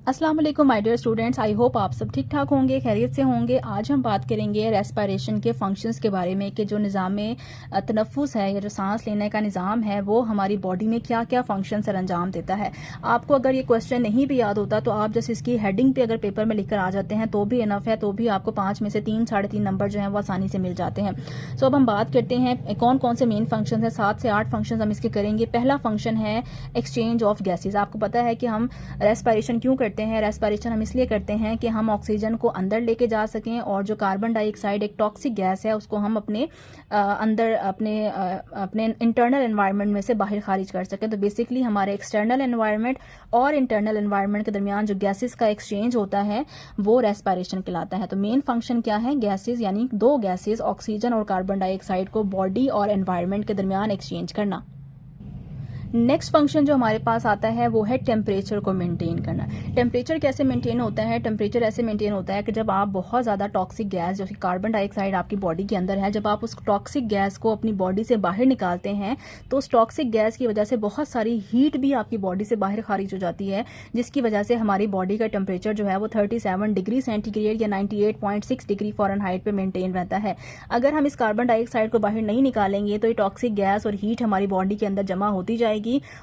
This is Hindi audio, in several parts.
अस्सलाम वालेकुम my dear students, I hope आप सब ठीक ठाक होंगे, खैरियत से होंगे। आज हम बात करेंगे रेस्पिरेशन के फंक्शंस के बारे में कि जो निज़ाम में तनफ़ुस है या जो सांस लेने का निज़ाम है वो हमारी बॉडी में क्या क्या फंक्शन सर अंजाम देता है। आपको अगर ये क्वेश्चन नहीं भी याद होता तो आप जैसे इसकी हेडिंग पे अगर पेपर में लिख कर आ जाते हैं तो भी इनफ है, तो भी आपको 5 में से 3 साढ़े 3 नंबर जो है वो आसानी से मिल जाते हैं। सो अब हम बात करते हैं कौन कौन से मेन फंक्शन है। 7 से 8 फंक्शन हम इसके करेंगे। पहला फंक्शन है एक्सचेंज ऑफ गैसेज। आपको पता है कि हम रेस्पिरेशन क्यों करते हैं। रेस्पिरेशन हम इसलिए करते हैं कि हम ऑक्सीजन को अंदर लेके जा सकें और जो कार्बन डाइऑक्साइड एक टॉक्सिक गैस है उसको हम अपने अंदर अपने इंटरनल एनवायरनमेंट में से बाहर खारिज कर सकें। तो बेसिकली हमारे एक्सटर्नल एनवायरनमेंट और इंटरनल एनवायरनमेंट के दरमियान जो गैसेस का एक्सचेंज होता है वो रेस्पिरेशन कहलाता है। तो मेन फंक्शन क्या है, गैसेस यानी दो गैसेस ऑक्सीजन और कार्बन डाइऑक्साइड को बॉडी और एनवायरनमेंट के दरमियान एक्सचेंज करना। नेक्स्ट फंक्शन जो हमारे पास आता है वो है टेम्परेचर को मेंटेन करना। टेम्परेचर कैसे मेंटेन होता है? टेम्परेचर ऐसे मेंटेन होता है कि जब आप बहुत ज़्यादा टॉक्सिक गैस जो कि कार्बन डाइऑक्साइड आपकी बॉडी के अंदर है, जब आप उस टॉक्सिक गैस को अपनी बॉडी से बाहर निकालते हैं तो उस टॉक्सिक गैस की वजह से बहुत सारी हीट भी आपकी बॉडी से बाहर खारिज हो जाती है, जिसकी वजह से हमारी बॉडी का टेम्परेचर जो है वो 37 डिग्री सेंटीग्रेड या 98.6 डिग्री फ़ारेनहाइट पे मेंटेन रहता है। अगर हम इस कार्बन डाइऑक्साइड को बाहर नहीं निकालेंगे तो ये टॉक्सिक गैस और हीट हमारी बॉडी के अंदर जमा होती जाएगी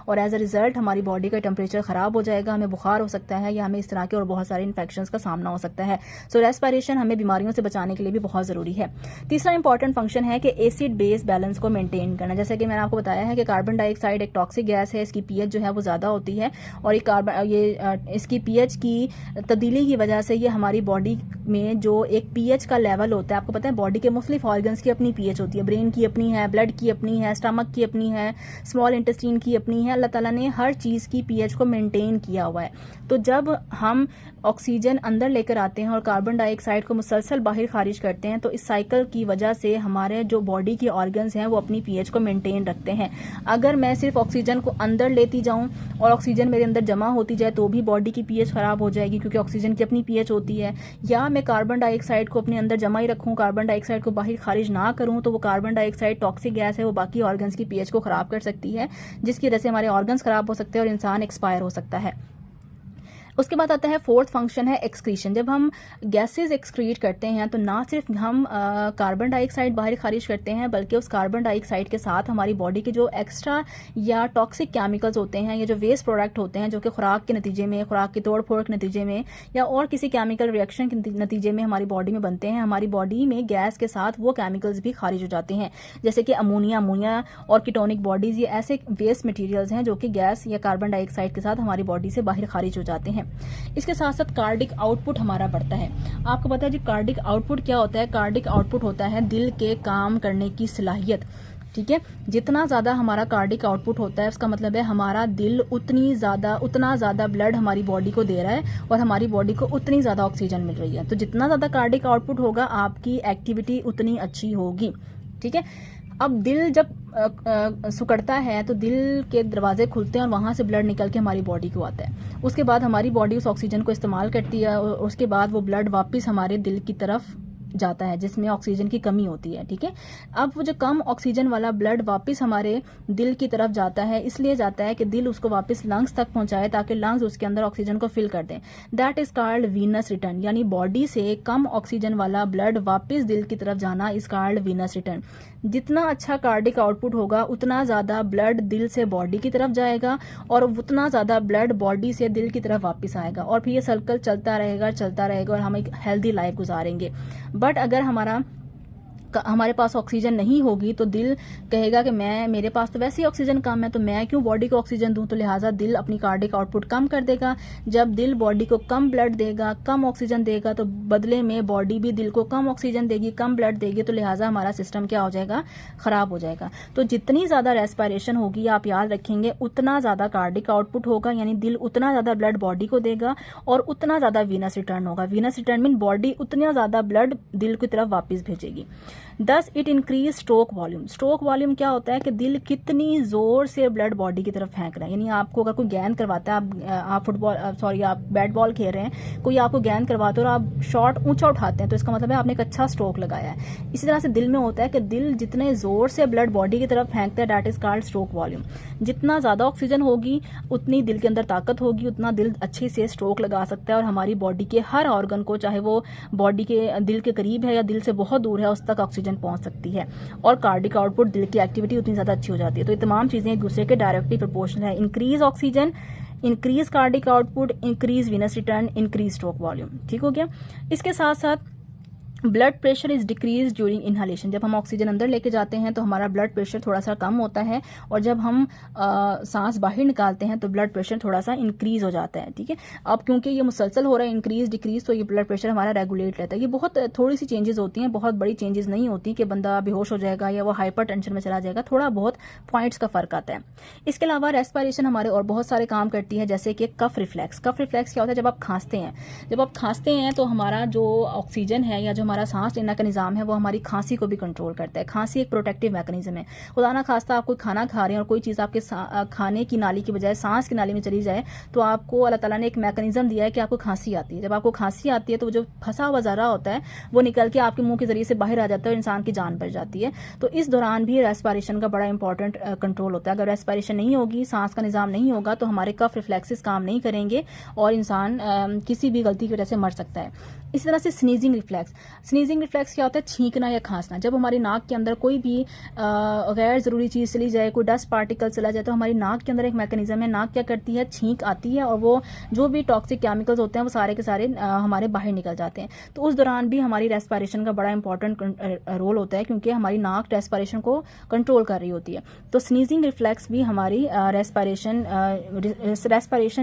और एज अ रिजल्ट हमारी बॉडी का टेम्परेचर खराब हो जाएगा, हमें बुखार हो सकता है या हमें इस तरह के और बहुत सारे इन्फेक्शंस का सामना हो सकता है। सो रेस्पिरेशन हमें बीमारियों से बचाने के लिए भी बहुत जरूरी है। तीसरा इंपॉर्टेंट फंक्शन है कि एसिड बेस बैलेंस को मेंटेन करना। जैसे कि मैंने आपको बताया है कि कार्बन डाइऑक्साइड एक टॉक्सिक गैस है, इसकी पीएच जो है वो ज्यादा होती है और इसकी पीएच की तब्दीली की वजह से ये हमारी बॉडी में जो एक पीएच का लेवल होता है, आपको पता है बॉडी के मुख्तलिफ ऑर्गन्स की अपनी पीएच होती है। ब्रेन की अपनी है, ब्लड की अपनी है, स्टमक की अपनी है, स्मॉल इंटेस्टाइन की अपनी है। अल्लाह ताला ने हर चीज़ की पीएच को मेंटेन किया हुआ है। तो जब हम ऑक्सीजन अंदर लेकर आते हैं और कार्बन डाइऑक्साइड को मुसलसल बाहर खारिज करते हैं तो इस साइकिल की वजह से हमारे जो बॉडी के ऑर्गन्स हैं वो अपनी पीएच को मेंटेन रखते हैं। अगर मैं सिर्फ ऑक्सीजन को अंदर लेती जाऊं और ऑक्सीजन मेरे अंदर जमा होती जाए तो भी बॉडी की पीएच खराब हो जाएगी, क्योंकि ऑक्सीजन की अपनी पीएच होती है। या मैं कार्बन डाइऑक्साइड को अपने अंदर जमा ही रखूं, कार्बन डाइऑक्साइड को बाहर खारिज ना करूं, तो वो कार्बन डाइऑक्साइड टॉक्सिक गैस है, वो बाकी ऑर्गन्स की पीएच को खराब कर सकती है, जिसकी वजह से हमारे ऑर्गन्स खराब हो सकते हैं और इंसान एक्सपायर हो सकता है। उसके बाद आता है फोर्थ फंक्शन है एक्सक्रीशन। जब हम गैसेस एक्सक्रीट करते हैं तो ना सिर्फ हम कार्बन डाइऑक्साइड बाहर खारिज करते हैं, बल्कि उस कार्बन डाइऑक्साइड के साथ हमारी बॉडी के जो एक्स्ट्रा या टॉक्सिक केमिकल्स होते हैं या जो वेस्ट प्रोडक्ट होते हैं जो कि खुराक के नतीजे में, खुराक की तोड़ फोड़ के नतीजे में या और किसी केमिकल रिएक्शन के नतीजे में हमारी बॉडी में बनते हैं, हमारी बॉडी में गैस के साथ वो केमिकल्स भी खारिज हो जाते हैं। जैसे कि अमोनिया और कीटोनिक बॉडीज, ये ऐसे वेस्ट मटीरियल्स हैं जो कि गैस या कार्बन डाइऑक्साइड के साथ हमारी बॉडी से बाहर खारिज हो जाते हैं। इसके साथ साथ कार्डिक आउटपुट हमारा बढ़ता है। आपको पता है जी कार्डिक आउटपुट क्या होता है? कार्डिक आउटपुट होता है दिल के काम करने की सलाहियत। ठीक है, जितना ज्यादा हमारा कार्डिक आउटपुट होता है उसका मतलब है हमारा दिल उतना ज्यादा ब्लड हमारी बॉडी को दे रहा है और हमारी बॉडी को उतनी ज्यादा ऑक्सीजन मिल रही है। तो जितना ज्यादा कार्डिक आउटपुट होगा आपकी एक्टिविटी उतनी अच्छी होगी। ठीक है, अब दिल जब सिकुड़ता है तो दिल के दरवाजे खुलते हैं और वहां से ब्लड निकल के हमारी बॉडी को आता है। उसके बाद हमारी बॉडी उस ऑक्सीजन को इस्तेमाल करती है और उसके बाद वो ब्लड वापस हमारे दिल की तरफ जाता है जिसमें ऑक्सीजन की कमी होती है। ठीक है, अब वो जो कम ऑक्सीजन वाला ब्लड वापस हमारे दिल की तरफ जाता है, इसलिए जाता है कि दिल उसको वापस लंग्स तक पहुंचाए ताकि लंग्स उसके अंदर ऑक्सीजन को फिल कर दें। That is called venous return, यानी बॉडी से कम ऑक्सीजन वाला ब्लड वापस दिल की तरफ जाना इज कॉल्ड वीनस रिटर्न। जितना अच्छा कार्डिक आउटपुट होगा उतना ज्यादा ब्लड दिल से बॉडी की तरफ जाएगा और उतना ज्यादा ब्लड बॉडी से दिल की तरफ वापस आएगा और फिर ये सर्कल चलता रहेगा और हम एक हेल्दी लाइफ गुजारेंगे। बट अगर हमारे पास ऑक्सीजन नहीं होगी तो दिल कहेगा कि मेरे पास तो वैसे ही ऑक्सीजन कम है तो मैं क्यों बॉडी को ऑक्सीजन दूं, तो लिहाजा दिल अपनी कार्डिक आउटपुट कम कर देगा। जब दिल बॉडी को कम ब्लड देगा, कम ऑक्सीजन देगा, तो बदले में बॉडी भी दिल को कम ऑक्सीजन देगी, कम ब्लड देगी, तो लिहाजा हमारा सिस्टम क्या हो जाएगा, खराब हो जाएगा। तो जितनी ज्यादा रेस्पिरेशन होगी आप याद रखेंगे उतना ज्यादा कार्डिक आउटपुट होगा, यानी दिल उतना ज्यादा ब्लड बॉडी को देगा और उतना ज्यादा वीनस रिटर्न होगा। वीनस रिटर्न मीन बॉडी उतना ज्यादा ब्लड दिल की तरफ वापस भेजेगी। Thus it increase stroke volume. Stroke volume क्या होता है कि दिल कितनी जोर से ब्लड बॉडी की तरफ फेंक रहा है। यानी आपको अगर कोई गेंद करवाता है, आप बैट बॉल खेल रहे हैं, कोई आपको गेंद करवाते हो और आप शॉट ऊंचा उठाते हैं, तो इसका मतलब है आपने एक अच्छा स्ट्रोक लगाया है। इसी तरह से दिल में होता है कि दिल जितने जोर से ब्लड बॉडी की तरफ फेंकता है, that is called stroke volume. जितना ज्यादा ऑक्सीजन होगी उतनी दिल के अंदर ताकत होगी, उतना दिल अच्छे से स्ट्रोक लगा सकता है और हमारी बॉडी के हर ऑर्गन को, चाहे वो बॉडी के दिल के करीब है या दिल से बहुत दूर है, उस तक ऑक्सीजन पहुंच सकती है। और कार्डिक आउटपुट, दिल की एक्टिविटी उतनी ज्यादा अच्छी हो जाती है। तो ये तमाम चीजें एक दूसरे के डायरेक्टली प्रोपोर्शनल है। Increase oxygen, increase cardiac output, increase venous return, increase stroke volume. ठीक हो गया। इसके साथ साथ blood pressure is decrease during inhalation. जब हम ऑक्सीजन अंदर लेके जाते हैं तो हमारा ब्लड प्रेशर थोड़ा सा कम होता है, और जब हम सांस बाहर निकालते हैं तो ब्लड प्रेशर थोड़ा सा इंक्रीज हो जाता है। ठीक है। अब क्योंकि ये मुसलसल हो रहा है इंक्रीज डिक्रीज, तो ये ब्लड प्रेशर हमारा रेगुलेट रहता है। ये बहुत थोड़ी सी चेंजेस होती हैं, बहुत बड़ी चेंजेस नहीं होती कि बंदा बेहोश हो जाएगा या वो हाइपर टेंशन में चला जाएगा। थोड़ा बहुत पॉइंट्स का फर्क आता है। इसके अलावा रेस्पिरेशन हमारे और बहुत सारे काम करती है, जैसे कि कफ रिफ्लेक्स। कफ रिफ्लेक्स क्या होता है? जब आप खांसते हैं, तो हमारा जो ऑक्सीजन है या जो हमारा सांस लेने का निजाम है वो हमारी खांसी को भी कंट्रोल करता है। खांसी एक प्रोटेक्टिव मैकेनिज्म है। खुदा ना खास्ता आप कोई खाना खा रहे हैं और कोई चीज़ आपके खाने की नाली की बजाय सांस की नाली में चली जाए, तो आपको अल्लाह ताला ने एक मैकेनिज्म दिया है कि आपको खांसी आती है। जब आपको खांसी आती है तो जो फंसा हुआ ज़रा होता है वो निकल के आपके मुंह के जरिए से बाहर आ जाता है और इंसान की जान बच जाती है। तो इस दौरान भी रेस्पिरेशन का बड़ा इंपॉर्टेंट कंट्रोल होता है। अगर रेस्पिरेशन नहीं होगी, सांस का निजाम नहीं होगा, तो हमारे कफ रिफ्लेक्सेस काम नहीं करेंगे और इंसान किसी भी गलती की वजह से मर सकता है। इसी तरह से स्नीजिंग रिफ्लेक्स। स्नीजिंग रिफ्लेक्स क्या होता है? छींकना या खांसना। जब हमारी नाक के अंदर कोई भी गैर जरूरी चीज चली जाए, कोई डस्ट पार्टिकल चला जाए, तो हमारी नाक के अंदर एक मैकेनिज्म है, नाक क्या करती है? छींक आती है और वो जो भी टॉक्सिक केमिकल्स होते हैं वो सारे के सारे हमारे बाहर निकल जाते हैं। तो उस दौरान भी हमारी रेस्पिरेशन का बड़ा इंपॉर्टेंट रोल होता है, क्योंकि हमारी नाक रेस्पिरेशन को कंट्रोल कर रही होती है। तो स्नीजिंग रिफ्लेक्स भी हमारी रेस्पिरेशन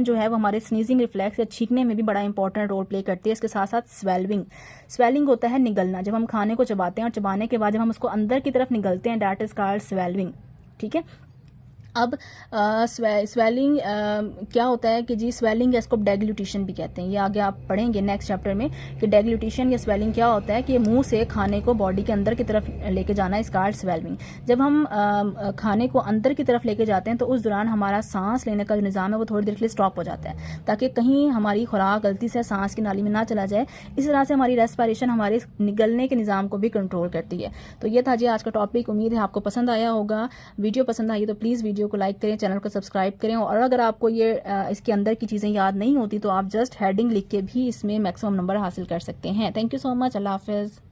जो है वो हमारे स्नीजिंग रिफ्लेक्स या छींकने में भी बड़ा इंपॉर्टेंट रोल प्ले करती है। इसके साथ साथ स्वेलिंग होता है निगलना। जब हम खाने को चबाते हैं और चबाने के बाद जब हम उसको अंदर की तरफ निगलते हैं, दैट इज कॉल्ड स्वेलिंग। ठीक है। अब स्वेलिंग क्या होता है कि जी स्वेलिंग इसको डेग्लूटिशन भी कहते हैं। ये आगे आप पढ़ेंगे नेक्स्ट चैप्टर में कि डेग्लूटिशन या स्वेलिंग क्या होता है, कि मुंह से खाने को बॉडी के अंदर की तरफ लेके जाना, इस कॉल्ड स्वेलिंग। जब हम खाने को अंदर की तरफ लेके जाते हैं तो उस दौरान हमारा सांस लेने का जो निज़ाम है वो थोड़ी देर के लिए स्टॉप हो जाता है, ताकि कहीं हमारी खुराक गलती से सांस की नाली में ना चला जाए। इस तरह से हमारी रेस्पिरेशन हमारे निगलने के निज़ाम को भी कंट्रोल करती है। तो ये था जी आज का टॉपिक। उम्मीद है आपको पसंद आया होगा। वीडियो पसंद आई तो प्लीज़ वीडियो को लाइक करें, चैनल को सब्सक्राइब करें, और अगर आपको ये इसके अंदर की चीज़ें याद नहीं होती तो आप जस्ट हेडिंग लिख के भी इसमें मैक्सिमम नंबर हासिल कर सकते हैं। Thank you so much. अल्लाह हाफिज़।